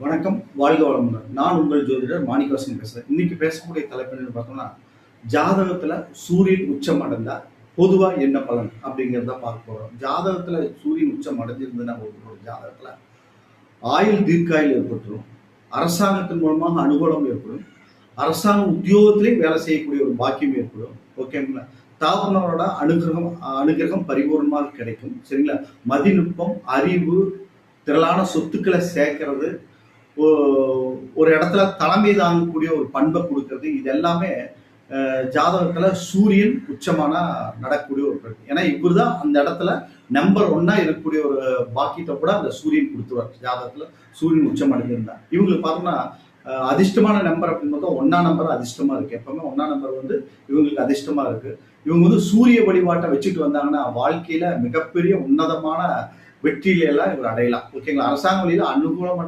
வணக்கம், வாழ்க வளமுடன். நான் உங்கள் ஜோதிடர் மாணிக்கவாசன் பேசுறேன். இன்னைக்கு பேசக்கூடிய தலைப்பு என்னன்னு பார்த்தோம்னா, ஜாதகத்துல சூரியன் உச்சம் அடைந்தா பொதுவா என்ன பலன் அப்படிங்கிறத பார்க்க போறோம். ஜாதகத்துல சூரியன் உச்சம் அடைஞ்சிருந்ததுன்னா ஒரு ஜாதகத்துல ஆயுள் தீர்க்காயுள் ஏற்பட்டுரும். அரசாங்கத்தின் மூலமாக அனுகூலம் ஏற்படும். அரசாங்க உத்தியோகத்திலையும் வேலை செய்யக்கூடிய ஒரு பாக்கியம் ஏற்படும். ஓகேங்களா? தாபனரோட அனுகிரகம் பரிபூர்ணமாக கிடைக்கும். சரிங்களா? மதிநுட்பம், அறிவு, திரளான சொத்துக்களை சேர்க்கிறது, ஒரு இடத்துல தலைமை தாங்கக்கூடிய ஒரு பண்பை கொடுக்கறது, இது எல்லாமே ஜாதகத்துல சூரியன் உச்சமானா நடக்கக்கூடிய ஒரு பண்பு. ஏன்னா இவர் தான் அந்த இடத்துல நம்பர் ஒன்னா இருக்கக்கூடிய ஒரு பாக்கியத்தை கூட அந்த சூரியன் கொடுத்துருவார். ஜாதகத்துல சூரியன் உச்சம் அடைஞ்சிருந்தா இவங்களுக்கு பார்த்தோம்னா அதிர்ஷ்டமான நம்பர் அப்படின்னு பார்த்தா ஒன்னாம் நம்பர் அதிர்ஷ்டமா இருக்கு. எப்பவுமே ஒன்னாம் நம்பர் வந்து இவங்களுக்கு அதிர்ஷ்டமா இருக்கு. இவங்க வந்து சூரிய வழிபாட்டை வச்சுட்டு வந்தாங்கன்னா வாழ்க்கையில மிகப்பெரிய உன்னதமான வெற்றியில எல்லாம் இவர் அடையலாம். ஓகேங்களா? அரசாங்க வழியில அனுகூலம்